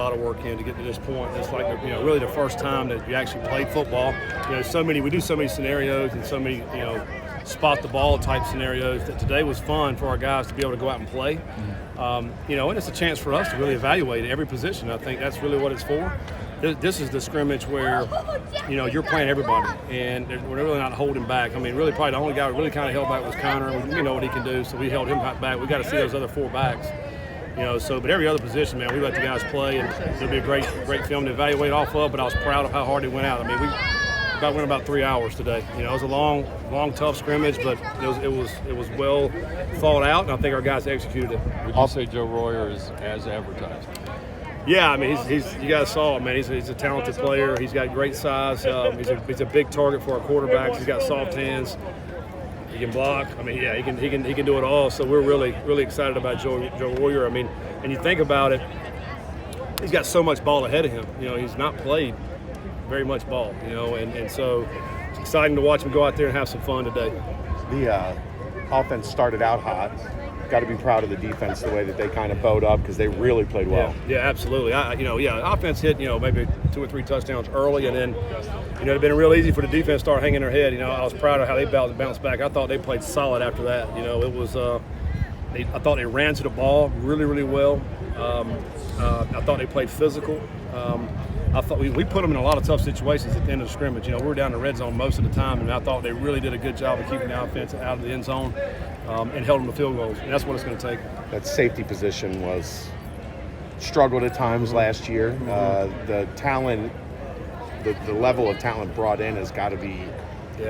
A lot of work in to get to this point. It's like, really the first time that you actually played football. We do so many scenarios and so many, spot the ball type scenarios that today was fun for our guys to be able to go out and play. And it's a chance for us to really evaluate every position. I think that's really what it's for. This is the scrimmage where, you're playing everybody, and we're really not holding back. I mean, really probably the only guy who really kind of held back was Connor. We know what he can do, so we held him back. We got to see those other 4 backs. But every other position, man, we let the guys play, and it'll be a great film to evaluate off of. But I was proud of how hard they went out. I mean, we went about 3 hours today. It was a long, tough scrimmage, but it was well thought out, and I think our guys executed it. Would you say Joe Royer is as advertised? Yeah, I mean, you guys saw him, man. He's a talented player. He's got great size. He's a big target for our quarterbacks. He's got soft hands. He can block. I mean, yeah, he can do it all. So we're really, really excited about Joe Royer. I mean, and you think about it, he's got so much ball ahead of him. He's not played very much ball. And so it's exciting to watch him go out there and have some fun today. The offense started out hot. Got to be proud of the defense, the way that they kind of bowed up, because they really played well. Yeah, absolutely. Offense hit, maybe 2 or 3 touchdowns early, and then, it'd been real easy for the defense to start hanging their head. I was proud of how they bounced back. I thought they played solid after that. It was, I thought they ran to the ball really, really well. I thought they played physical. I thought we put them in a lot of tough situations at the end of the scrimmage. We were down in the red zone most of the time, and I thought they really did a good job of keeping the offense out of the end zone and held them to field goals. And that's what it's going to take. That safety position was struggled at times last year. The talent, the level of talent brought in has got to be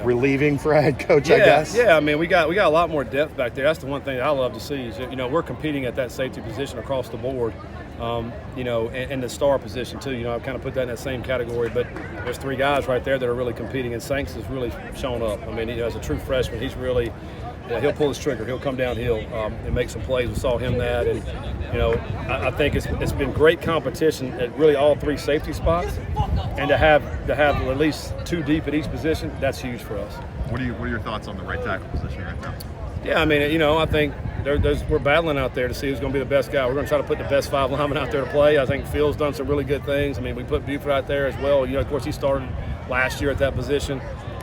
relieving for a head coach, I guess. Yeah, I mean, we got a lot more depth back there. That's the one thing that I love to see is, we're competing at that safety position across the board. And the star position too. I kind of put that in that same category. But there's 3 guys right there that are really competing, and Sanks has really shown up. I mean, as a true freshman, he's really he'll pull his trigger. He'll come downhill and make some plays. We saw him that, and I think it's been great competition at really all 3 safety spots, and to have at least 2 deep at each position, that's huge for us. What are your thoughts on the right tackle position right now? Yeah, I mean, I think we're battling out there to see who's going to be the best guy. We're going to try to put the best 5 linemen out there to play. I think Phil's done some really good things. I mean, we put Buford out there as well. Of course, he started last year at that position.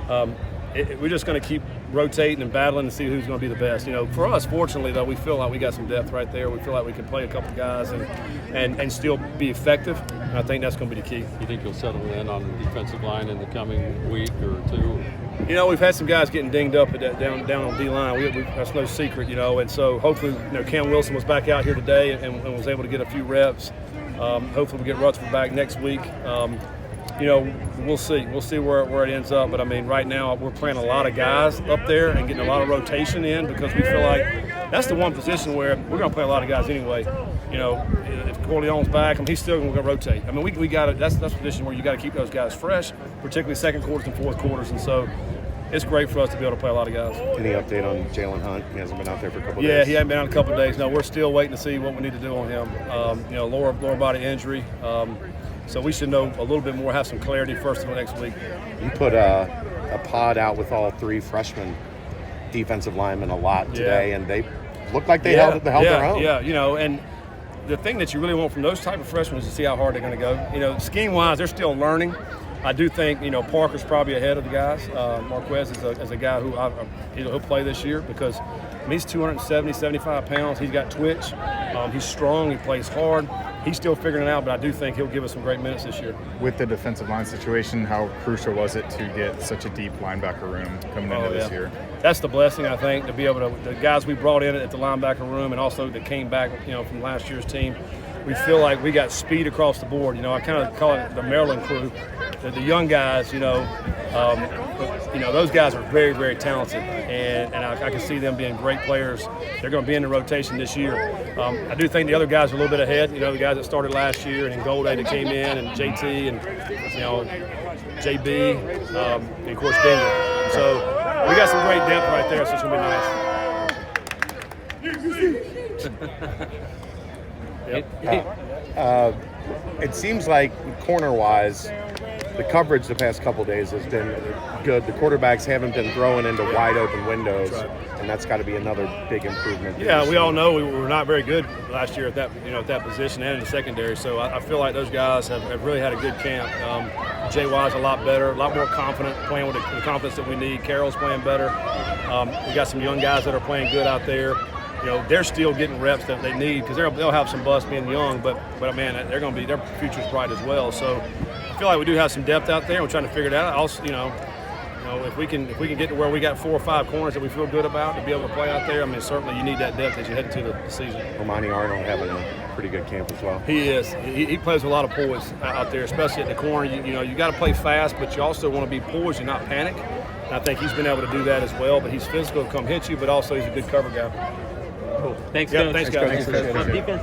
We're just going to keep rotating and battling and see who's going to be the best. For us, fortunately, though, we feel like we got some depth right there. We feel like we can play a couple guys and still be effective. And I think that's going to be the key. You think you'll settle in on the defensive line in the coming week or 2? We've had some guys getting dinged up at that down on D-line. That's no secret, and so hopefully, Cam Wilson was back out here today and was able to get a few reps. Hopefully we get Rutherford back next week. We'll see. We'll see where it ends up. But, I mean, right now we're playing a lot of guys up there and getting a lot of rotation in because we feel like that's the one position where we're going to play a lot of guys anyway. If Corleone's back, he's still going to rotate. I mean, we got it. That's a position where you got to keep those guys fresh, particularly second quarters and fourth quarters. And so it's great for us to be able to play a lot of guys. Any update on Jalen Hunt? He hasn't been out there for a couple of days. Yeah, he hasn't been out in a couple of days. No, we're still waiting to see what we need to do on him. Lower body injury. So we should know a little bit more, have some clarity first of the next week. You put a pod out with all 3 freshman defensive linemen a lot today, and they looked like they held their own. Yeah, and the thing that you really want from those type of freshmen is to see how hard they're going to go. Scheme-wise, they're still learning. I do think, Parker's probably ahead of the guys. Marquez is a guy who he'll play this year because he's 270, 75 pounds. He's got twitch. He's strong. He plays hard. He's still figuring it out, but I do think he'll give us some great minutes this year. With the defensive line situation, how crucial was it to get such a deep linebacker room coming into this year? That's the blessing, I think, to be able to – the guys we brought in at the linebacker room and also that came back, from last year's team, we feel like we got speed across the board. I kind of call it the Maryland crew. The young guys, those guys are very, very talented, and I can see them being great players. They're going to be in the rotation this year. I do think the other guys are a little bit ahead. The guys that started last year, and Golday that came in, and JT, and JB, and of course Bingle. So we got some great depth right there. So it's going to be nice. It seems like corner-wise, the coverage the past couple days has been good. The quarterbacks haven't been throwing into wide open windows, and that's got to be another big improvement. Yeah, we all know we were not very good last year at that position and in the secondary. So I feel like those guys have really had a good camp. JY's a lot better, a lot more confident, playing with the confidence that we need. Carroll's playing better. We got some young guys that are playing good out there. They're still getting reps that they need because they'll have some bust being young, but man, they're going to be, their future's bright as well. So I feel like we do have some depth out there. We're trying to figure it out. Also, if we can get to where we got 4 or 5 corners that we feel good about to be able to play out there, I mean, certainly you need that depth as you head into the season. Omani Arnold having a pretty good camp as well. He is. He plays with a lot of poise out there, especially at the corner. You got to play fast, but you also want to be poised and not panic. And I think he's been able to do that as well. But he's physical to come hit you, but also he's a good cover guy. Cool. Thanks, Yeah, Coach. thanks, guys. Thanks, Coach. Defense.